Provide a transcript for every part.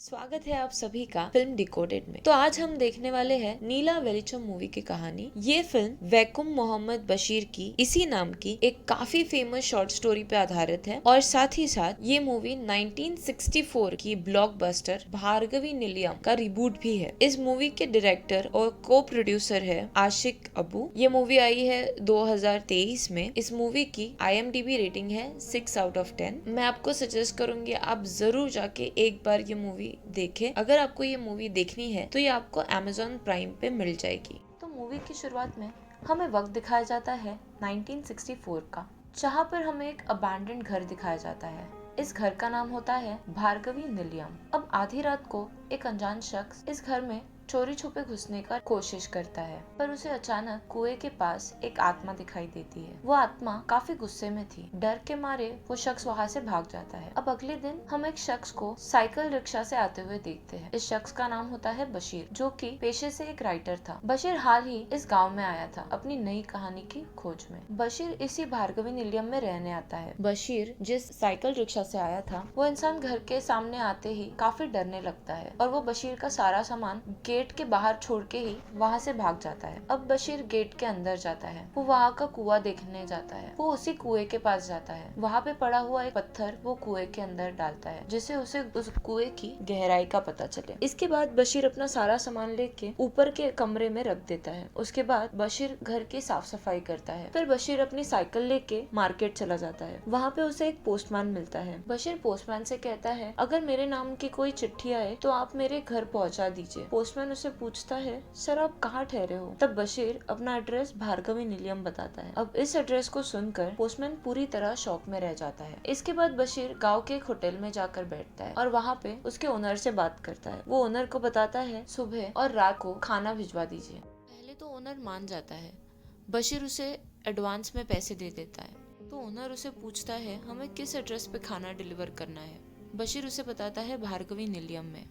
स्वागत है आप सभी का फिल्म डिकोडेड में। तो आज हम देखने वाले हैं नीला वेलिचम मूवी की कहानी। ये फिल्म वैकुम मोहम्मद बशीर की इसी नाम की एक काफी फेमस शॉर्ट स्टोरी पे आधारित है और साथ ही साथ ये मूवी 1964 की ब्लॉकबस्टर भार्गवी नीलियम का रिबूट भी है। इस मूवी के डायरेक्टर और को प्रोड्यूसर है आशिक अबू। ये मूवी आई है 2023 में। इस मूवी की IMDb रेटिंग है 6/10। मैं आपको सजेस्ट करूंगी आप जरूर जाके एक बार ये मूवी देखें। अगर आपको ये मूवी देखनी है तो ये आपको Amazon प्राइम पे मिल जाएगी। तो मूवी की शुरुआत में हमें वक्त दिखाया जाता है 1964 का, जहाँ पर हमें एक अबैंडन्ड घर दिखाया जाता है। इस घर का नाम होता है भार्गवी नीलियम। अब आधी रात को एक अनजान शख्स इस घर में चोरी छुपे घुसने का कोशिश करता है, पर उसे अचानक कुएं के पास एक आत्मा दिखाई देती है। वो आत्मा काफी गुस्से में थी। डर के मारे वो शख्स वहाँ से भाग जाता है। अब अगले दिन हम एक शख्स को साइकिल रिक्शा से आते हुए देखते हैं। इस शख्स का नाम होता है बशीर, जो कि पेशे से एक राइटर था। बशीर हाल ही इस गाँव में आया था अपनी नई कहानी की खोज में। बशीर इसी भार्गवी नीलियम में रहने आता है। बशीर जिस साइकिल रिक्शा से आया था, वो इंसान घर के सामने आते ही काफी डरने लगता है और वो बशीर का सारा सामान गेट के बाहर छोड़ के ही वहाँ से भाग जाता है। अब बशीर गेट के अंदर जाता है। वो वहाँ का कुआं देखने जाता है। वो उसी कुएं के पास जाता है। वहाँ पे पड़ा हुआ एक पत्थर वो कुएं के अंदर डालता है, जिससे उसे उस कुएं की गहराई का पता चले। इसके बाद बशीर अपना सारा सामान लेके ऊपर के कमरे में रख देता है। उसके बाद बशीर घर की साफ सफाई करता है। फिर बशीर अपनी साइकिल लेके मार्केट चला जाता है। वहाँ पे उसे एक पोस्टमैन मिलता है। बशीर पोस्टमैन से कहता है, अगर मेरे नाम की कोई चिट्ठी आए तो आप मेरे घर पहुँचा दीजिए। पोस्टमैन उसे पूछता है, सर आप कहाँ ठहरे हो? तब बशीर अपना एड्रेस भार्गवी नीलियम बताता है। अब इस एड्रेस को सुनकर पोस्टमैन पूरी तरह शॉक में रह जाता है। इसके बाद बशीर गांव के एक होटल में जाकर बैठता है और वहाँ पे उसके ओनर से बात करता है। वो ओनर को बताता है सुबह और रात को खाना भिजवा दीजिए। पहले तो ओनर मान जाता है। बशीर उसे एडवांस में पैसे दे देता है। तो ओनर उसे पूछता है हमें किस एड्रेस पे खाना डिलीवर करना है। बशीर उसे बताता है भार्गवी नीलियम में।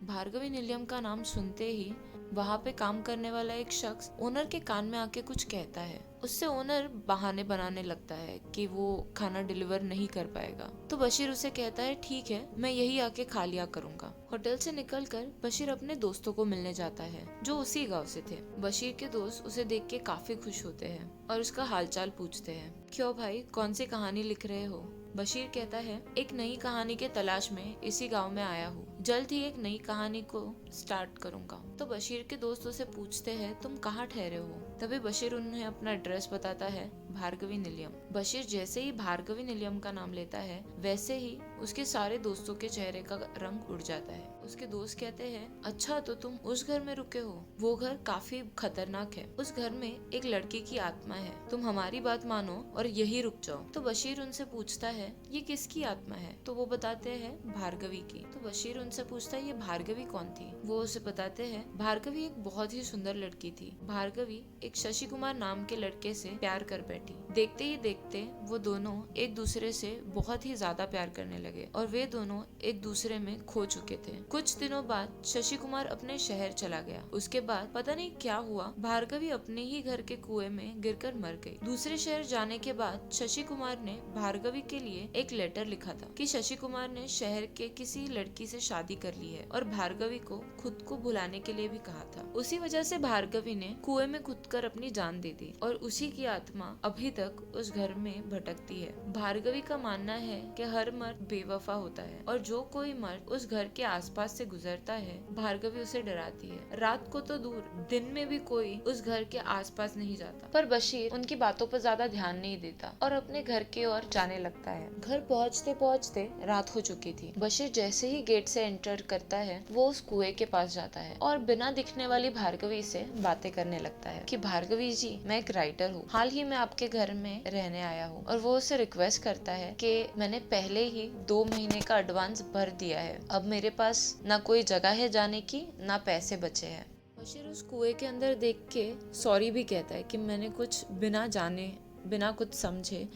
भार्गवी नीलियम का नाम सुनते ही वहाँ पे काम करने वाला एक शख्स ओनर के कान में आके कुछ कहता है। उससे ओनर बहाने बनाने लगता है कि वो खाना डिलीवर नहीं कर पाएगा। तो बशीर उसे कहता है ठीक है, मैं यही आके खा लिया करूंगा। होटल से निकलकर बशीर अपने दोस्तों को मिलने जाता है जो उसी गांव से थे। बशीर के दोस्त उसे देख के काफी खुश होते हैं और उसका हालचाल पूछते हैं, क्यों भाई, कौन सी कहानी लिख रहे हो? बशीर कहता है, एक नई कहानी के तलाश में इसी गांव में आया हूँ। जल्द ही एक नई कहानी को स्टार्ट करूंगा। तो बशीर के दोस्त उसे पूछते हैं, तुम कहाँ ठहरे हो? तभी बशीर उन्हें अपना एड्रेस बताता है, भार्गवी नीलियम। बशीर जैसे ही भार्गवी नीलियम का नाम लेता है, वैसे ही उसके सारे दोस्तों के चेहरे का रंग उड़ जाता है। उसके दोस्त कहते हैं, अच्छा तो तुम उस घर में रुके हो? वो घर काफी खतरनाक है। उस घर में एक लड़की की आत्मा है। तुम हमारी बात मानो और यही रुक जाओ। तो बशीर उनसे पूछता है, ये किसकी आत्मा है? तो वो बताते हैं भार्गवी की। तो बशीर उनसे पूछता है, ये भार्गवी कौन थी? वो उसे बताते हैं, भार्गवी एक बहुत ही सुंदर लड़की थी। भार्गवी एक शशि कुमार नाम के लड़के से प्यार कर बैठी। देखते ही देखते वो दोनों एक दूसरे से बहुत ही ज्यादा प्यार करने लगे और वे दोनों एक दूसरे में खो चुके थे। कुछ दिनों बाद शशि कुमार अपने शहर चला गया। उसके बाद पता नहीं क्या हुआ, भार्गवी अपने ही घर के कुएं में गिरकर मर गई। दूसरे शहर जाने के बाद शशि कुमार ने भार्गवी के लिए एक लेटर लिखा था कि शशि कुमार ने शहर के किसी लड़की से शादी कर ली है और भार्गवी को खुद को भुलाने के लिए भी कहा था। उसी वजह से भार्गवी ने कुएं में कूद कर अपनी जान दे दी और उसी की आत्मा अभी तक उस घर में भटकती है। भार्गवी का मानना है कि हर मर्द बेवफा होता है और जो कोई मर्द उस घर के आसपास से गुजरता है, भार्गवी उसे डराती है। रात को तो दूर, दिन में भी कोई उस घर के आसपास नहीं जाता। पर बशीर उनकी बातों पर ज्यादा ध्यान नहीं देता और अपने घर की ओर जाने लगता है। घर पहुँचते पहुँचते रात हो चुकी थी। बशीर जैसे ही गेट से एंटर करता है, वो उस कुएं के पास जाता है और बिना दिखने वाली भार्गवी से बातें करने लगता है कि भार्गवी जी, मैं एक राइटर हूँ, हाल ही में आपके घर में रहने आया हूँ। और वो उसे रिक्वेस्ट करता है कि मैंने पहले ही 2 महीने का एडवांस भर दिया है। अब मेरे पास ना कोई जगह है जाने की, ना पैसे बचे हैं। बशीर उस कुएं के अंदर देख के सॉरी भी कहता है कि मैंने कुछ बिना जाने, बिना कुछ समझे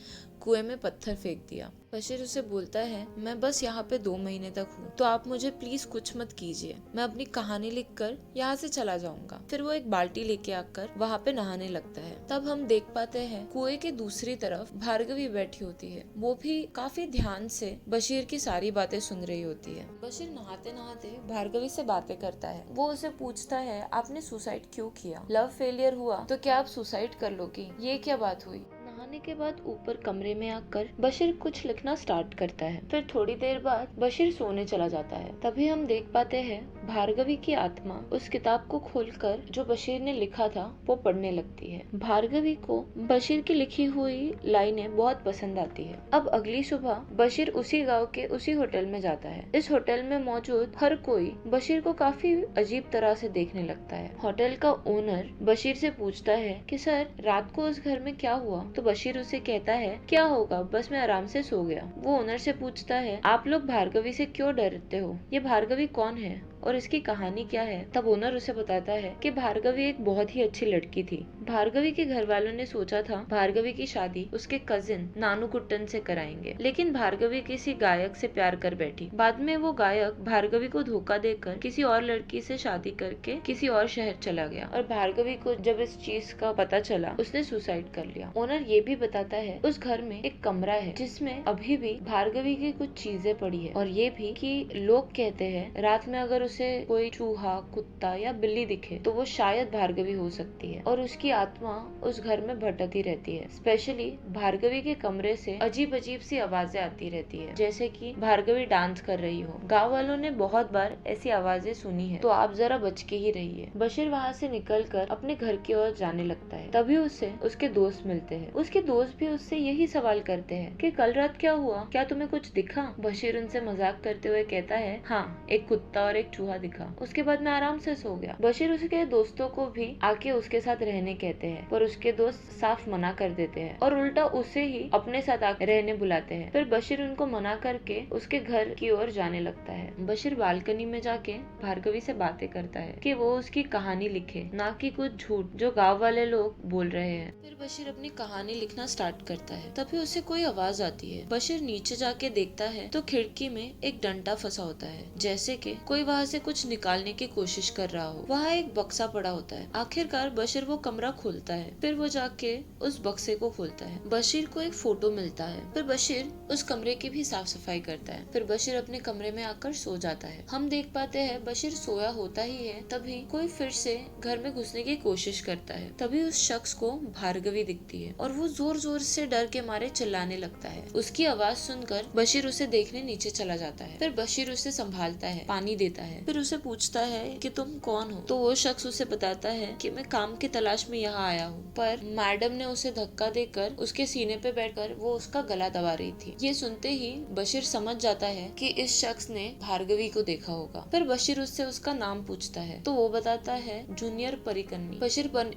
कुएं में पत्थर फेंक दिया। बशीर उसे बोलता है, मैं बस यहाँ पे 2 महीने तक हूँ, तो आप मुझे प्लीज कुछ मत कीजिए, मैं अपनी कहानी लिखकर यहाँ से चला जाऊंगा। फिर वो एक बाल्टी लेके आकर वहाँ पे नहाने लगता है। तब हम देख पाते हैं कुएं के दूसरी तरफ भार्गवी बैठी होती है। वो भी काफी ध्यान से बशीर की सारी बातें सुन रही होती है। बशीर नहाते नहाते भार्गवी से बातें करता है। वो उसे पूछता है, आपने सुसाइड क्यों किया? लव फेलियर हुआ तो क्या आप सुसाइड कर लोगी? ये क्या बात हुई? नहाने के बाद ऊपर कमरे में आकर बशीर कुछ लिखना स्टार्ट करता है। फिर थोड़ी देर बाद बशीर सोने चला जाता है। तभी हम देख पाते हैं भार्गवी की आत्मा उस किताब को खोलकर जो बशीर ने लिखा था वो पढ़ने लगती है। भार्गवी को बशीर की लिखी हुई लाइनें बहुत पसंद आती है। अब अगली सुबह बशीर उसी गांव के उसी होटल में जाता है। इस होटल में मौजूद हर कोई बशीर को काफी अजीब तरह से देखने लगता है। होटल का ओनर बशीर से पूछता है कि सर, रात को उस घर में क्या हुआ? तो बशीर उसे कहता है, क्या होगा, बस मैं आराम से सो गया। वो ओनर से पूछता है, आप लोग भार्गवी से क्यों डरते हो? ये भार्गवी कौन है और इसकी कहानी क्या है? तब ओनर उसे बताता है कि भार्गवी एक बहुत ही अच्छी लड़की थी। भार्गवी के घर वालों ने सोचा था भार्गवी की शादी उसके कजिन नानू कुट्टन से कराएंगे, लेकिन भार्गवी किसी गायक से प्यार कर बैठी। बाद में वो गायक भार्गवी को धोखा देकर किसी और लड़की से शादी करके किसी और शहर चला गया और भार्गवी को जब इस चीज का पता चला उसने सुसाइड कर लिया। ओनर ये भी बताता है उस घर में एक कमरा है जिसमें अभी भी भार्गवी की कुछ चीजें पड़ी है और ये भी कि लोग कहते हैं रात में अगर उसे कोई चूहा, कुत्ता या बिल्ली दिखे तो वो शायद भार्गवी हो सकती है और उसकी आत्मा उस घर में भटकती रहती है। स्पेशली भार्गवी के कमरे से अजीब अजीब सी आवाजें आती रहती है, जैसे कि भार्गवी डांस कर रही हो। गांव वालों ने बहुत बार ऐसी आवाजें सुनी है, तो आप जरा बच के ही रहिए। बशीर वहाँ से निकलकर अपने घर की ओर जाने लगता है। तभी उसे उसके दोस्त मिलते हैं। उसके दोस्त भी उससे यही सवाल करते हैं कि कल रात क्या हुआ, क्या तुम्हें कुछ दिखा? बशीर उनसे मजाक करते हुए कहता है, हाँ, एक कुत्ता और एक चूहा दिखा, उसके बाद मैं आराम से सो गया। बशीर उसके दोस्तों को भी आके उसके साथ रहने कहते हैं, पर उसके दोस्त साफ मना कर देते हैं और उल्टा उसे ही अपने साथ रहने बुलाते हैं। फिर बशीर उनको मना करके उसके घर की ओर जाने लगता है। बशीर बालकनी में जाके भार्गवी से बातें करता है कि वो उसकी कहानी लिखे, ना कि कुछ झूठ जो गाँव वाले लोग बोल रहे हैं। फिर बशीर अपनी कहानी लिखना स्टार्ट करता है। तभी उसे कोई आवाज आती है। बशीर नीचे जाके देखता है तो खिड़की में एक डंडा फंसा होता है, जैसे कि कोई वहाँ से कुछ निकालने की कोशिश कर रहा हो। वहाँ एक बक्सा पड़ा होता है। आखिरकार बशीर वो कमरा खोलता है। फिर वो जाके उस बक्से को खोलता है। बशीर को एक फोटो मिलता है। फिर बशीर उस कमरे की भी साफ सफाई करता है। फिर बशीर अपने कमरे में आकर सो जाता है। हम देख पाते हैं बशीर सोया होता ही है, तभी कोई फिर से घर में घुसने की कोशिश करता है। तभी उस शख्स को भार्गवी दिखती है और वो जोर जोर से डर के मारे चिल्लाने लगता है। उसकी आवाज सुनकर बशीर उसे देखने नीचे चला जाता है। फिर बशीर उसे संभालता है, पानी देता है। फिर उसे पूछता है कि तुम कौन हो? तो वो शख्स उसे बताता है कि मैं काम की तलाश में यहाँ आया हूँ, पर मैडम ने उसे धक्का देकर उसके सीने पे बैठकर वो उसका गला दबा रही थी। ये सुनते ही बशीर समझ जाता है कि इस शख्स ने भार्गवी को देखा होगा। फिर बशीर उससे उसका नाम पूछता है तो वो बताता है जूनियर परिकन्नी।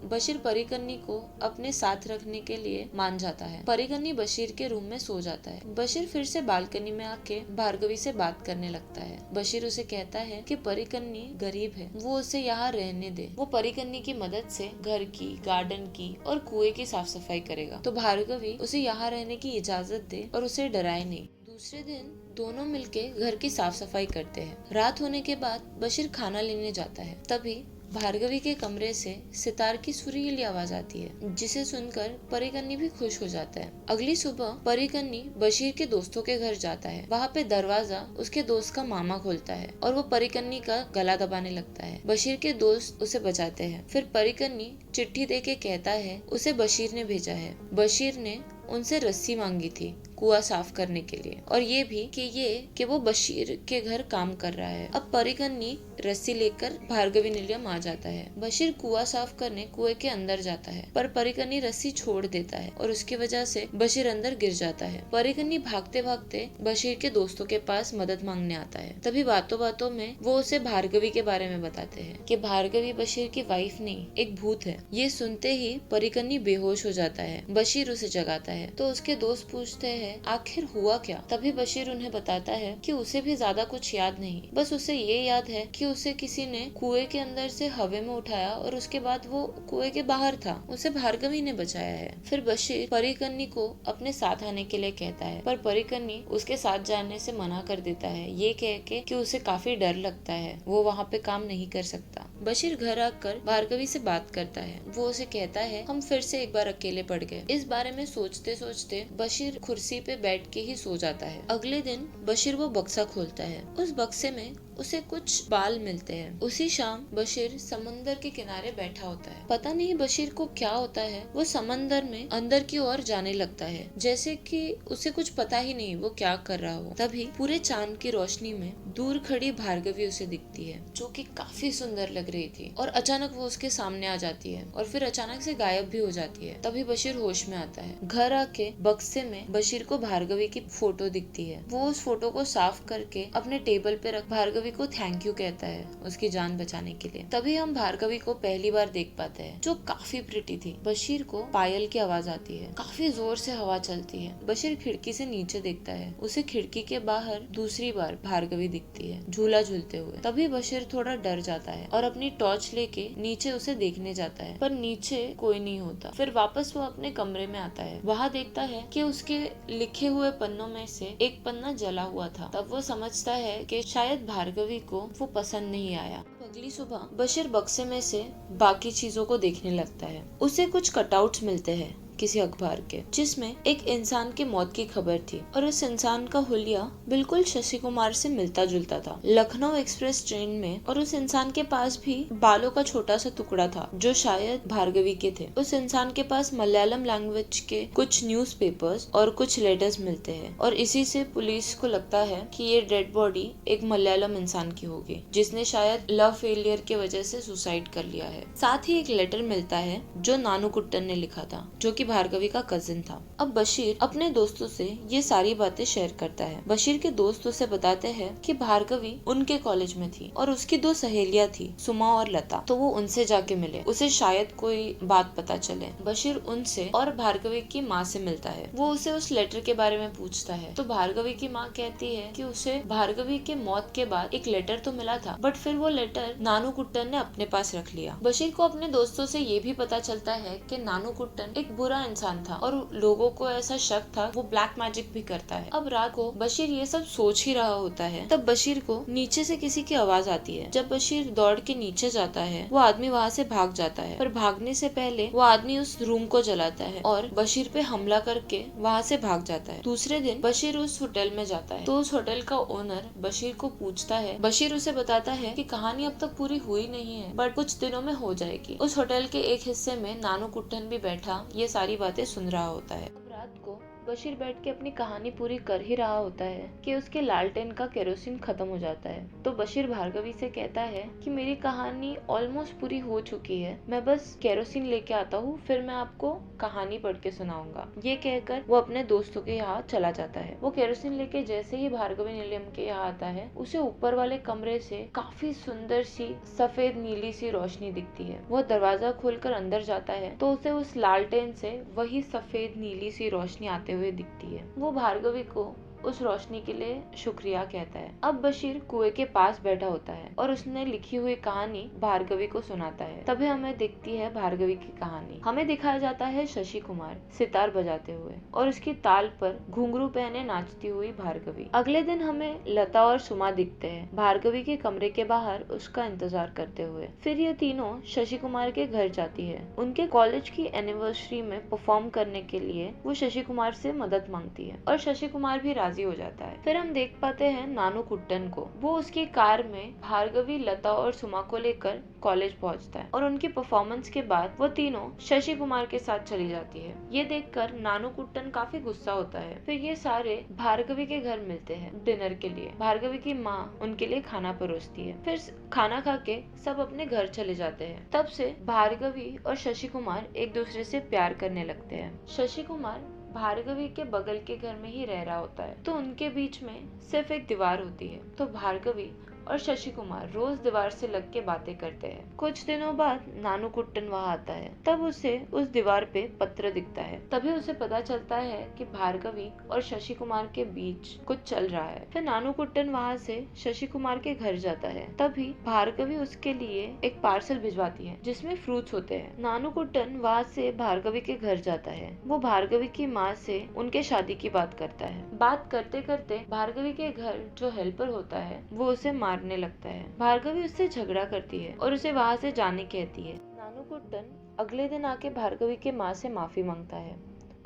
बशीर परिकन्नी को अपने साथ रखने के लिए मान जाता है। परिकन्नी बशीर के रूम में सो जाता है। बशीर फिर से बालकनी में आके भार्गवी से बात करने लगता है। बशीर उसे कहता है कि परिकन्नी गरीब है, वो उसे यहाँ रहने दे। वो परिकन्नी की मदद से घर की, गार्डन की और कुएं की साफ सफाई करेगा, तो भार्गवी उसे यहाँ रहने की इजाजत दे और उसे डराए नहीं। दूसरे दिन दोनों मिलके घर की साफ सफाई करते हैं। रात होने के बाद बशीर खाना लेने जाता है। तभी भार्गवी के कमरे से सितार की सुरीली आवाज आती है, जिसे सुनकर परिकन्नी भी खुश हो जाता है। अगली सुबह परिकन्नी बशीर के दोस्तों के घर जाता है। वहाँ पे दरवाजा उसके दोस्त का मामा खोलता है और वो परिकन्नी का गला दबाने लगता है। बशीर के दोस्त उसे बचाते हैं। फिर परिकन्नी चिट्ठी देके कहता है उसे बशीर ने भेजा है। बशीर ने उनसे रस्सी मांगी थी कुआं साफ करने के लिए, और ये भी कि वो बशीर के घर काम कर रहा है। अब परिकन्नी रस्सी लेकर भार्गवी निलयम आ जाता है। बशीर कुआं साफ करने कुएं के अंदर जाता है, पर परिकन्नी रस्सी छोड़ देता है और उसकी वजह से बशीर अंदर गिर जाता है। परिकन्नी भागते भागते बशीर के दोस्तों के पास मदद मांगने आता है। तभी बातों बातों में वो उसे भार्गवी के बारे में बताते हैं कि भार्गवी बशीर की वाइफ नहीं, एक भूत है। ये सुनते ही परिकन्नी बेहोश हो जाता है। बशीर उसे जगाता है तो उसके दोस्त पूछते हैं आखिर हुआ क्या। तभी बशीर उन्हें बताता है कि उसे भी ज्यादा कुछ याद नहीं, बस उसे ये याद है कि उसे किसी ने कुएं के अंदर से हवा में उठाया और उसके बाद वो कुएं के बाहर था, उसे भार्गवी ने बचाया है। फिर बशीर परिकन्नी को अपने साथ आने के लिए कहता है, पर परिकन्नी उसके साथ जाने से मना कर देता है, ये कह के कि उसे काफी डर लगता है, वो वहाँ पे काम नहीं कर सकता। बशीर घर आकर भार्गवी से बात करता है। वो उसे कहता है, हम फिर से एक बार अकेले पड़ गए। इस बारे में सोचते सोचते बशीर कुर्सी पे बैठ के ही सो जाता है। अगले दिन बशीर वो बक्सा खोलता है। उस बक्से में उसे कुछ बाल मिलते हैं। उसी शाम बशीर समंदर के किनारे बैठा होता है। पता नहीं बशीर को क्या होता है, वो समंदर में अंदर की ओर जाने लगता है, जैसे कि उसे कुछ पता ही नहीं वो क्या कर रहा हो। तभी पूरे चांद की रोशनी में दूर खड़ी भार्गवी उसे दिखती है, जो कि काफी सुंदर लग रही थी, और अचानक वो उसके सामने आ जाती है और फिर अचानक से गायब भी हो जाती है। तभी बशीर होश में आता है। घर आके बक्से में बशीर को भार्गवी की फोटो दिखती है। वो उस फोटो को साफ करके अपने टेबल पे रख भार्गवी को थैंक यू कहता है उसकी जान बचाने के लिए। तभी हम भार्गवी को पहली बार देख पाते हैं, जो काफी प्रिटी थी। बशीर को पायल की आवाज आती है, काफी जोर से हवा चलती है। बशीर खिड़की से नीचे देखता है, उसे खिड़की के बाहर दूसरी बार भार्गवी दिखती है झूला झूलते हुए। तभी बशीर थोड़ा डर जाता है और अपनी टॉर्च लेके नीचे उसे देखने जाता है, पर नीचे कोई नहीं होता। फिर वापस वो अपने कमरे में आता है। वहाँ देखता है कि उसके लिखे हुए पन्नों में से एक पन्ना जला हुआ था। तब वो समझता है कि शायद भार्गवी को वो पसंद नहीं आया। अगली सुबह बशीर बक्से में से बाकी चीजों को देखने लगता है। उसे कुछ कटआउट्स मिलते हैं किसी अखबार के, जिसमें एक इंसान की मौत की खबर थी, और उस इंसान का हुलिया बिल्कुल शशि कुमार से मिलता जुलता था। लखनऊ एक्सप्रेस ट्रेन में, और उस इंसान के पास भी बालों का छोटा सा टुकड़ा था जो शायद भार्गवी के थे। उस इंसान के पास मलयालम लैंग्वेज के कुछ न्यूज़पेपर्स और कुछ लेटर्स मिलते हैं, और इसी से पुलिस को लगता है कि ये डेड बॉडी एक मलयालम इंसान की होगी, जिसने शायद लव फेलियर की वजह से सुसाइड कर लिया है। साथ ही एक लेटर मिलता है जो नानूकुट्टन ने लिखा था, जो कि भार्गवी का कजिन था। अब बशीर अपने दोस्तों से ये सारी बातें शेयर करता है। बशीर के दोस्त उसे बताते हैं कि भार्गवी उनके कॉलेज में थी और उसकी दो सहेलियां थी, सुमा और लता, तो वो उनसे जाके मिले, उसे शायद कोई बात पता चले। बशीर उनसे और भार्गवी की माँ से मिलता है। वो उसे उस लेटर के बारे में पूछता है, तो भार्गवी की माँ कहती है कि उसे भार्गवी के मौत के बाद एक लेटर तो मिला था, बट फिर वो लेटर नानूकुट्टन ने अपने पास रख लिया। बशीर को अपने दोस्तों से ये भी पता चलता है कि नानूकुट्टन एक बुरा इंसान था और लोगों को ऐसा शक था वो ब्लैक मैजिक भी करता है। अब रात को बशीर ये सब सोच ही रहा होता है, तब बशीर को नीचे से किसी की आवाज आती है। जब बशीर दौड़ के नीचे जाता है, वो आदमी वहाँ से भाग जाता है, पर भागने से पहले वो आदमी उस रूम को जलाता है और बशीर पे हमला करके वहाँ से भाग जाता है। दूसरे दिन बशीर उस होटल में जाता है, तो उस होटल का ओनर बशीर को पूछता है। बशीर उसे बताता है कि कहानी अब तक पूरी हुई नहीं है, बट कुछ दिनों में हो जाएगी। उस होटल के एक हिस्से में नानूकुट्टन भी बैठा ये सारी बातें सुन रहा होता है। रात को बशीर बैठ के अपनी कहानी पूरी कर ही रहा होता है कि उसके लालटेन का केरोसिन खत्म हो जाता है। तो बशीर भार्गवी से कहता है कि मेरी कहानी ऑलमोस्ट पूरी हो चुकी है, मैं बस केरोसिन लेके आता हूँ, फिर मैं आपको कहानी पढ़ के सुनाऊंगा। ये कहकर वो अपने दोस्तों के यहाँ चला जाता है। वो केरोसिन लेके जैसे ही भार्गवी नीलम के यहाँ आता है, उसे ऊपर वाले कमरे से काफी सुंदर सी सफेद नीली सी रोशनी दिखती है। वो दरवाजा खोलकर अंदर जाता है तो उसे उस लालटेन से वही सफेद नीली सी रोशनी आते हुए दिखती है। वो भार्गवी को उस रोशनी के लिए शुक्रिया कहता है। अब बशीर कुएं के पास बैठा होता है और उसने लिखी हुई कहानी भार्गवी को सुनाता है। तभी हमें दिखती है भार्गवी की कहानी। हमें दिखाया जाता है शशि कुमार सितार बजाते हुए और उसकी ताल पर घुंघरू पहने नाचती हुई भार्गवी। अगले दिन हमें लता और सुमा दिखते हैं भार्गवी के कमरे के बाहर उसका इंतजार करते हुए। फिर ये तीनों शशि कुमार के घर जाती है। उनके कॉलेज की एनिवर्सरी में परफॉर्म करने के लिए वो शशि कुमार से मदद मांगती है और शशि कुमार भी राजी हो जाता है। फिर हम देख पाते हैं नानूकुट्टन को। वो उसकी कार में भार्गवी, लता और सुमा को लेकर कॉलेज पहुंचता है और उनकी परफॉर्मेंस के बाद वो तीनों शशि कुमार के साथ चली जाती है। ये देखकर नानूकुट्टन काफी गुस्सा होता है। फिर ये सारे भार्गवी के घर मिलते हैं डिनर के लिए। भार्गवी की माँ उनके लिए खाना परोसती है। फिर खाना खा के सब अपने घर चले जाते हैं। तब से भार्गवी और शशि कुमार एक दूसरे से प्यार करने लगते हैं। शशि कुमार भार्गवी के बगल के घर में ही रह रहा होता है, तो उनके बीच में सिर्फ एक दीवार होती है। तो भार्गवी और शशि कुमार रोज दीवार से लग के बातें करते हैं। कुछ दिनों बाद नानुकुट्टन वहाँ आता है। तब उसे उस दीवार पे पत्र दिखता है। तभी उसे पता चलता है कि भार्गवी और शशि कुमार के बीच कुछ चल रहा है। फिर नानुकुट्टन वहाँ से शशि कुमार के घर जाता है। तभी भार्गवी उसके लिए एक पार्सल भिजवाती है जिसमें फ्रूट्स होते हैं। नानुकुट्टन वहाँ से भार्गवी के घर जाता है। वो भार्गवी की माँ से उनके शादी की बात करता है। बात करते करते भार्गवी के घर जो हेल्पर होता है वो उसे मारने लगता है। भार्गवी उससे झगड़ा करती है और उसे वहाँ से जाने कहती है। नानुकुट्टन अगले दिन आके भार्गवी के माँ से माफी मांगता है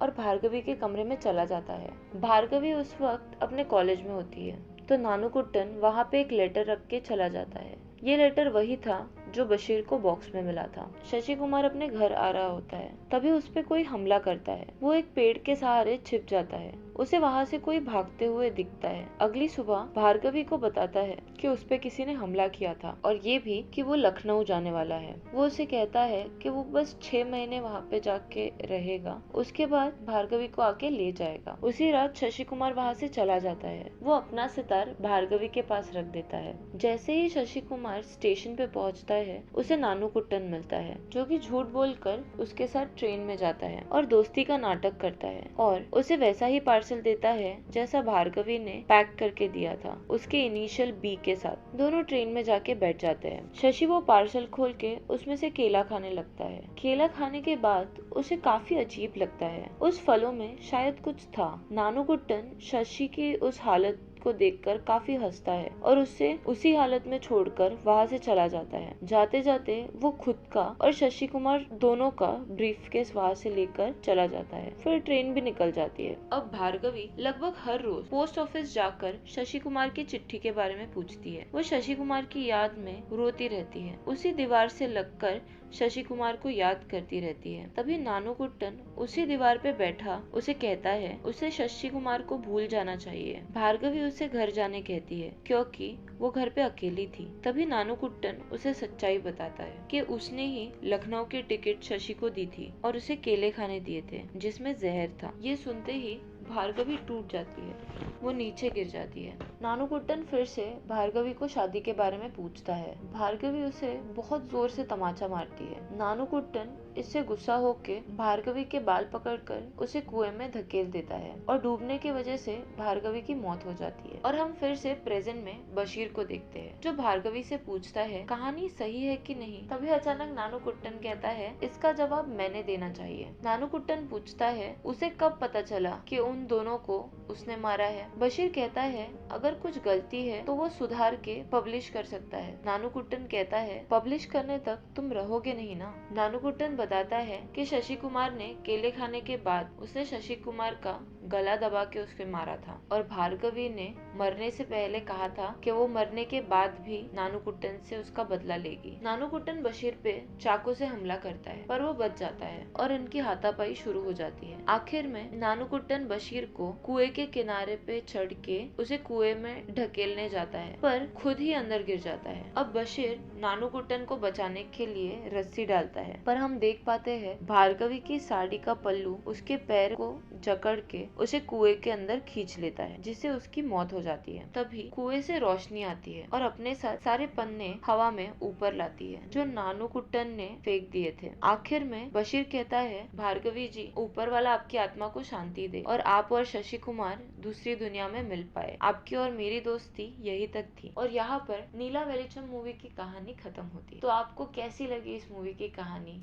और भार्गवी के कमरे में चला जाता है। भार्गवी उस वक्त अपने कॉलेज में होती है तो नानुकुट्टन वहाँ पे एक लेटर रख के चला जाता है। ये लेटर वही था जो बशीर को बॉक्स में मिला था। शशि कुमार अपने घर आ रहा होता है तभी उस पे कोई हमला करता है। वो एक पेड़ के सहारे छिप जाता है। उसे वहाँ से कोई भागते हुए दिखता है। अगली सुबह भार्गवी को बताता है कि उस पे किसी ने हमला किया था और ये भी कि वो लखनऊ जाने वाला है। वो उसे कहता है कि वो बस 6 महीने वहाँ पे जाके रहेगा, उसके बाद भार्गवी को आके ले जाएगा। उसी रात शशि कुमार वहाँ से चला जाता है। वो अपना सितार भार्गवी के पास रख देता है। जैसे ही शशि कुमार स्टेशन पे पहुँचता है उसे नानुकुट्टन मिलता है जो कि झूठ बोलकर उसके साथ ट्रेन में जाता है और दोस्ती का नाटक करता है और उसे वैसा ही पार्सल देता है जैसा भार्गवी ने पैक करके दिया था, उसके इनिशियल बी के साथ। दोनों ट्रेन में जाके बैठ जाते हैं। शशि वो पार्सल खोल के उसमें से केला खाने लगता है। केला खाने के बाद उसे काफी अजीब लगता है। उस फलों में शायद कुछ था। नानुकुट्टन शशि की उस हालत को देखकर काफी हंसता है और उसे उसी हालत में छोड़कर वहाँ से चला जाता है। जाते जाते वो खुद का और शशि कुमार दोनों का ब्रीफकेस वहाँ से लेकर चला जाता है। फिर ट्रेन भी निकल जाती है। अब भार्गवी लगभग हर रोज पोस्ट ऑफिस जाकर शशि कुमार की चिट्ठी के बारे में पूछती है। वो शशि कुमार की याद में रोती रहती है। उसी दीवार से लगकर शशि कुमार को याद करती रहती है। तभी नानुकुट्टन उसी दीवार पे बैठा उसे कहता है उसे शशि कुमार को भूल जाना चाहिए। भार्गवी उसे घर जाने कहती है क्योंकि वो घर पे अकेली थी। तभी नानुकुट्टन उसे सच्चाई बताता है कि उसने ही लखनऊ की टिकट शशि को दी थी और उसे केले खाने दिए थे जिसमें जहर था। ये सुनते ही भार्गवी टूट जाती है, वो नीचे गिर जाती है। नानुकुट्टन फिर से भार्गवी को शादी के बारे में पूछता है। भार्गवी उसे बहुत जोर से तमाचा मारती है। नानुकुट्टन इससे गुस्सा होके भार्गवी के बाल पकड़कर उसे कुएं में धकेल देता है और डूबने की वजह से भार्गवी की मौत हो जाती है। और हम फिर से प्रेजेंट में बशीर को देखते हैं जो भार्गवी से पूछता है कहानी सही है कि नहीं। तभी अचानक नानुकुट्टन कहता है इसका जवाब मैंने देना चाहिए। नानुकुट्टन पूछता है उसे कब पता चला कि उन दोनों को उसने मारा है। बशीर कहता है अगर कुछ गलती है तो वो सुधार के पब्लिश कर सकता है। नानुकुट्टन कहता है पब्लिश करने तक तुम रहोगे नहीं ना। नानुकुट्टन बताता है कि शशि कुमार ने केले खाने के बाद उसने शशि कुमार का गला दबा के उसके मारा था और भार्गवी ने मरने से पहले कहा था कि वो मरने के बाद भी नानुकुट्टन से उसका बदला लेगी। नानुकुट्टन बशीर पे चाकू से हमला करता है पर वो बच जाता है और इनकी हाथापाई शुरू हो जाती है। आखिर में नानुकुट्टन बशीर को कुएं के किनारे पे चढ़ के उसे कुएं में ढकेलने जाता है पर खुद ही अंदर गिर जाता है। अब बशीर नानुकुट्टन को बचाने के लिए रस्सी डालता है पर हम देख पाते हैं भार्गवी की साड़ी का पल्लू उसके पैर को जकड़ के उसे कुएं के अंदर खींच लेता है जिससे उसकी मौत हो जाती है। तभी कुएं से रोशनी आती है और अपने साथ सारे पन्ने हवा में ऊपर लाती है जो नानुकुट्टन ने फेंक दिए थे। आखिर में बशीर कहता है भार्गवी जी ऊपर वाला आपकी आत्मा को शांति दे और आप और शशि कुमार दूसरी दुनिया में मिल पाए। आपकी और मेरी दोस्ती यही तक थी। और यहाँ पर नीला वेलिचम मूवी की कहानी खत्म होती है। तो आपको कैसी लगी इस मूवी की कहानी?